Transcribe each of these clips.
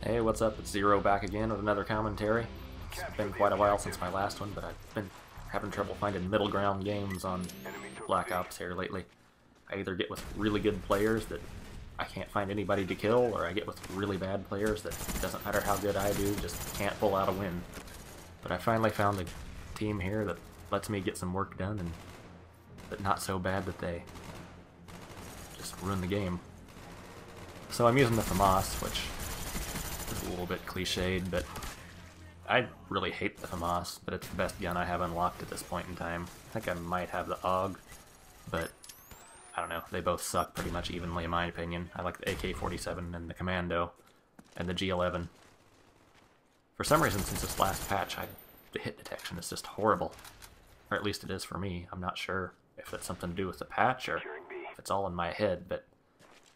Hey, what's up? It's Zero back again with another commentary. It's been quite a while since my last one, but I've been having trouble finding middle ground games on Black Ops here lately. I either get with really good players that I can't find anybody to kill, or I get with really bad players that doesn't matter how good I do, just can't pull out a win. But I finally found a team here that lets me get some work done, and but not so bad that they just ruin the game. So I'm using the FAMAS, which is a little bit cliched, but I really hate the FAMAS, but it's the best gun I have unlocked at this point in time. I think I might have the AUG, but I don't know, they both suck pretty much evenly in my opinion. I like the AK-47 and the Commando and the G11. For some reason, since this last patch, the hit detection is just horrible. Or at least it is for me. I'm not sure if it's something to do with the patch or if it's all in my head, but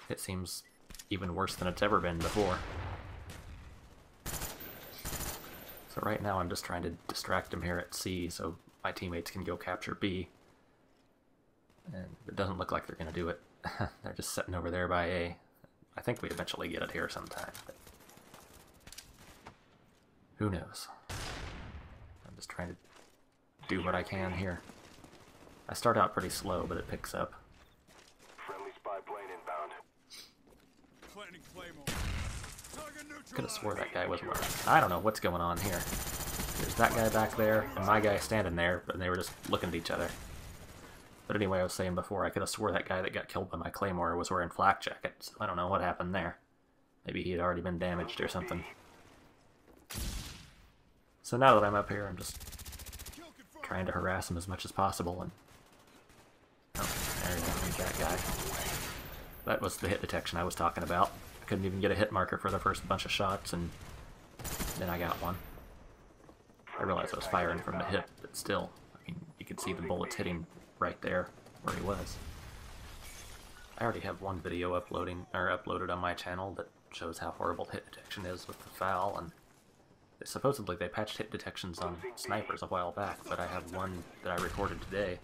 it seems even worse than it's ever been before. So right now I'm just trying to distract them here at C so my teammates can go capture B. And it doesn't look like they're going to do it. They're just sitting over there by A. I think we eventually get it here sometime, but who knows. I'm just trying to do what I can here. I start out pretty slow, but it picks up. Friendly spy plane inbound. Could have swore that guy was running. I don't know what's going on here. There's that guy back there, and my guy standing there, and they were just looking at each other. But anyway, I was saying before, I could have swore that guy that got killed by my claymore was wearing flak jackets. I don't know what happened there. Maybe he had already been damaged or something. So now that I'm up here, I'm just trying to harass him as much as possible, and oh, there you go, there's that guy. That was the hit detection I was talking about. I couldn't even get a hit marker for the first bunch of shots, and then I got one. I realized I was firing from the hip, but still, I mean, you could see the bullets hitting right there where he was. I already have one video uploaded on my channel that shows how horrible hit detection is with the FAL, and supposedly they patched hit detections on snipers a while back, but I have one that I recorded today.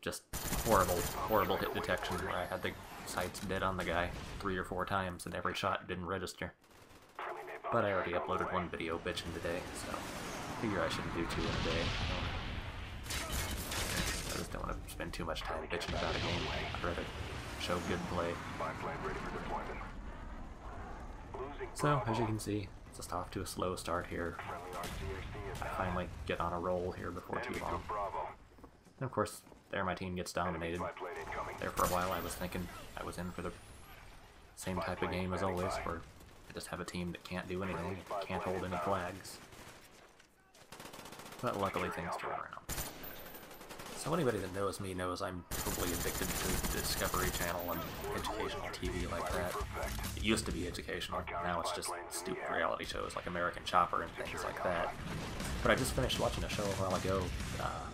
Just horrible hit detection where I had the sights dead on the guy 3 or 4 times and every shot didn't register. But I already uploaded one video bitching today, so I figure I shouldn't do 2 in a day. I just don't want to spend too much time bitching about a game. I'd rather show good play. So, as you can see, just off to a slow start here. I finally get on a roll here before too long. And of course, there my team gets dominated. There for a while I was thinking I was in for the same type of game as always, where I just have a team that can't do anything, can't hold any flags. But luckily things turn around. So anybody that knows me knows I'm totally addicted to the Discovery Channel and educational TV like that. It used to be educational, now it's just stupid reality shows like American Chopper and things like that. But I just finished watching a show a while ago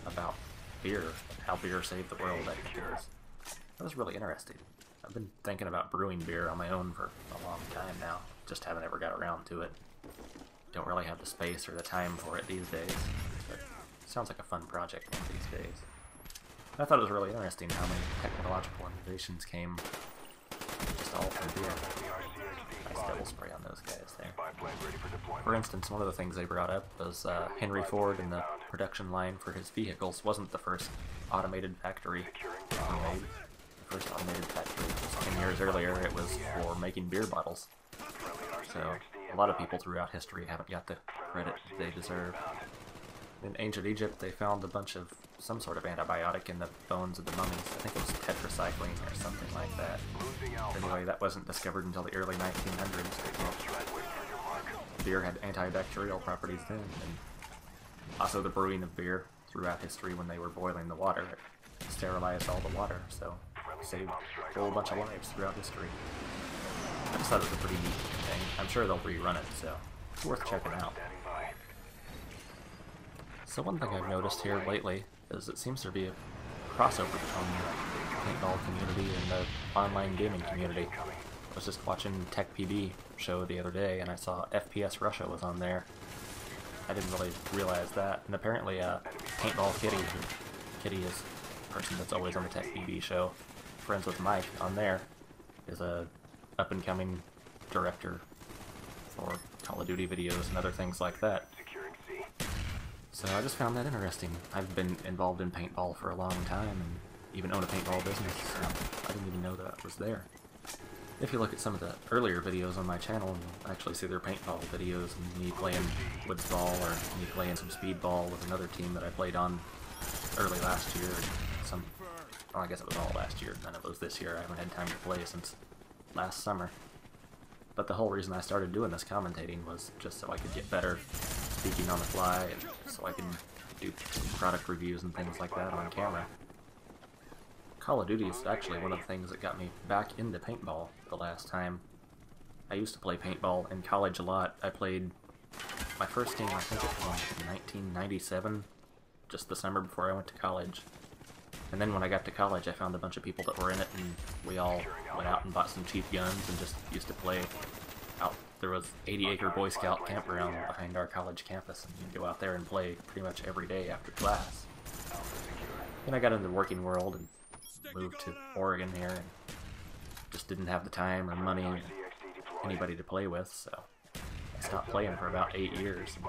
about beer, how beer saved the world, I think it is. That was really interesting. I've been thinking about brewing beer on my own for a long time now, just haven't ever got around to it. Don't really have the space or the time for it these days, but it sounds like a fun project one of these days. I thought it was really interesting how many technological innovations came just all from beer. Nice double spray on those guys there. For instance, one of the things they brought up was Henry Ford and the production line for his vehicles wasn't the first automated factory he made. The first automated factory was 10 years earlier. It was for making beer bottles. So a lot of people throughout history haven't got the credit they deserve. In ancient Egypt, they found a bunch of some sort of antibiotic in the bones of the mummies. I think it was tetracycline or something like that. Anyway, that wasn't discovered until the early 1900s. Beer had antibacterial properties then, and also the brewing of beer throughout history when they were boiling the water. It sterilized all the water, so it saved a whole bunch of lives throughout history. I just thought it was a pretty neat thing. I'm sure they'll rerun it, so it's worth checking out. So one thing I've noticed here lately is it seems to be a crossover between the paintball community and the online gaming community. I was just watching Tech PB show the other day and I saw FPS Russia was on there. I didn't really realize that. And apparently Paintball Kitty is a person that's always on the Tech PB show, friends with Mike on there, is a up-and-coming director for Call of Duty videos and other things like that. Securing C. So I just found that interesting. I've been involved in paintball for a long time, and even own a paintball business, so I didn't even know that was there. If you look at some of the earlier videos on my channel, you'll actually see their paintball videos, and me playing woods ball, or me playing some speedball with another team that I played on early last year. Well, I guess it was all last year, none of it was this year. I haven't had time to play since last summer. But the whole reason I started doing this commentating was just so I could get better speaking on the fly, and so I could do product reviews and things like that on camera. Call of Duty is actually one of the things that got me back into paintball the last time. I used to play paintball in college a lot. I played my first team, I think it was in 1997, just the summer before I went to college. And then when I got to college, I found a bunch of people that were in it, and we all went out and bought some cheap guns and just used to play out. There was 80-acre Boy Scout campground behind our college campus, and you'd go out there and play pretty much every day after class. Then I got into the working world and moved to Oregon here, and just didn't have the time or money or anybody to play with, so I stopped playing for about 8 years. And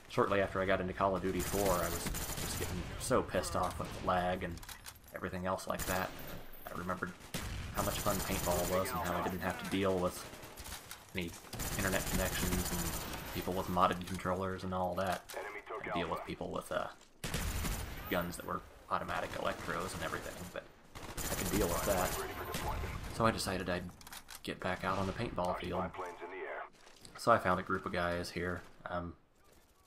shortly after I got into Call of Duty 4, I was just getting so pissed off with the lag and everything else like that. I remembered how much fun paintball was and how I didn't have to deal with any internet connections and people with modded controllers and all that. I deal with people with guns that were automatic electros and everything, but I could deal with that. So I decided I'd get back out on the paintball field. So I found a group of guys here,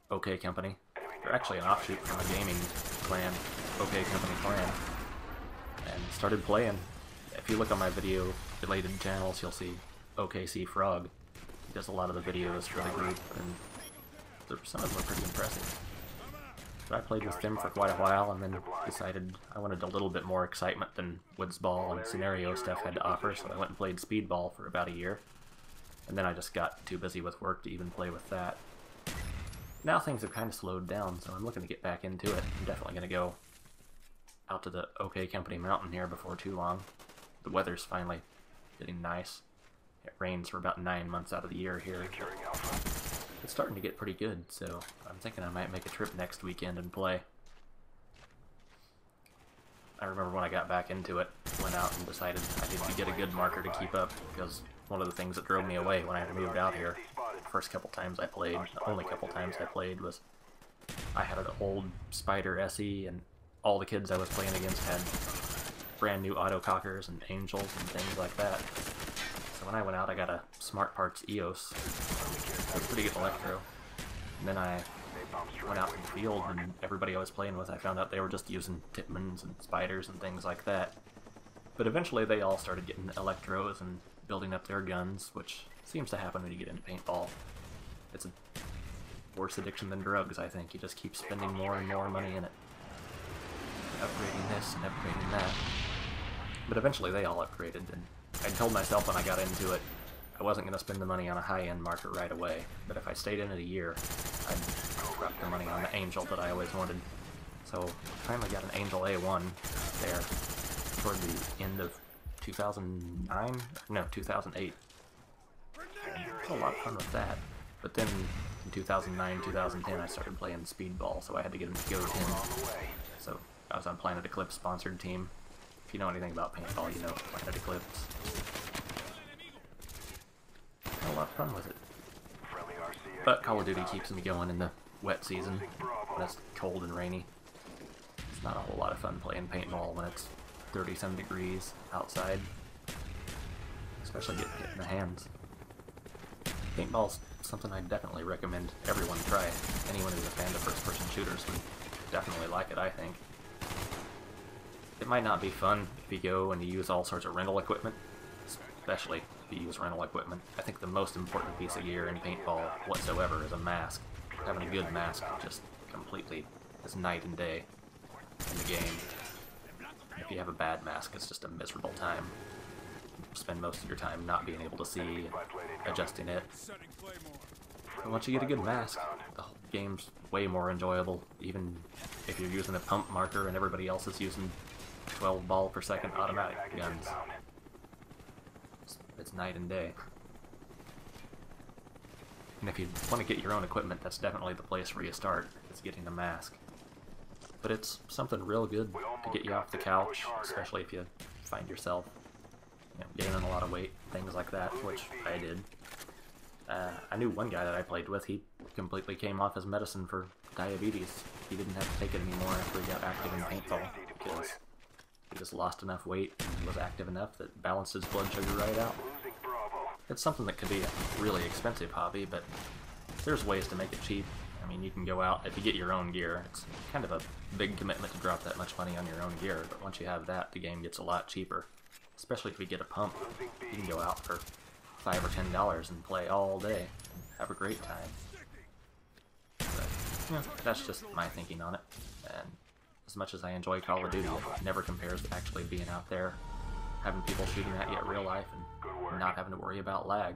OK Company. They're actually an offshoot from a gaming clan, OK Company clan, and started playing. If you look on my video related channels, you'll see OKC Frog. He does a lot of the videos for the group, and some of them are pretty impressive. But I played with them for quite a while, and then decided I wanted a little bit more excitement than woods ball and scenario stuff had to offer, so I went and played speedball for about a year. And then I just got too busy with work to even play with that. Now things have kind of slowed down, so I'm looking to get back into it. I'm definitely going to go out to the OK Company mountain here before too long. The weather's finally getting nice. It rains for about 9 months out of the year here. It's starting to get pretty good, so I'm thinking I might make a trip next weekend and play. I remember when I got back into it, went out and decided I needed to get a good marker to keep up, because one of the things that drove me away when I moved out here, the first couple times I played, the only couple times I played, was I had an old Spider SE, and all the kids I was playing against had brand new autocockers and angels and things like that. So when I went out, I got a Smart Parts EOS. It was pretty good electro. And then I went out in the field, and everybody I was playing with, I found out they were just using Tipmans and Spiders and things like that. But eventually they all started getting electros and building up their guns, which seems to happen when you get into paintball. It's a worse addiction than drugs, I think. You just keep spending more and more money in it. Upgrading this and upgrading that. But eventually they all upgraded, and I told myself when I got into it, I wasn't going to spend the money on a high-end marker right away, but if I stayed in it a year, I'd drop the money on the Angel that I always wanted. So I finally got an Angel A1 there toward the end of 2009? No, 2008. And it was a lot of fun with that. But then in 2009, 2010, I started playing speedball, so I had to get him to go 10. So I was on Planet Eclipse sponsored team. If you know anything about paintball, you know Planet Eclipse. Had a lot of fun with it. But Call of Duty keeps me going in the wet season, when it's cold and rainy. It's not a whole lot of fun playing paintball when it's 30-some degrees outside. Especially getting hit in the hands. Paintball's something I definitely recommend everyone try. Anyone who's a fan of first-person shooters would definitely like it, I think. It might not be fun if you go and you use all sorts of rental equipment, especially if you use rental equipment. I think the most important piece of gear in paintball whatsoever is a mask. Having a good mask just completely is night and day in the game. If you have a bad mask, it's just a miserable time. You spend most of your time not being able to see and adjusting it. But once you get a good mask, the whole game's way more enjoyable, even if you're using a pump marker and everybody else is using 12 ball per second automatic guns. It's night and day. And if you want to get your own equipment, that's definitely the place where you start, is getting a mask. But it's something real good to get you off the couch, especially if you find yourself gaining a lot of weight, things like that, which I did. I knew one guy that I played with, he completely came off his medicine for diabetes. He didn't have to take it anymore after he got active in paintball, because he just lost enough weight and was active enough that balanced his blood sugar right out. It's something that could be a really expensive hobby, but there's ways to make it cheap. I mean, you can go out, if you get your own gear, it's kind of a big commitment to drop that much money on your own gear, but once you have that, the game gets a lot cheaper. Especially if you get a pump, you can go out for $5 or $10 and play all day. Have a great time. But, that's just my thinking on it. And as much as I enjoy Call of Duty, it never compares to actually being out there, having people shooting at you in real life, and not having to worry about lag.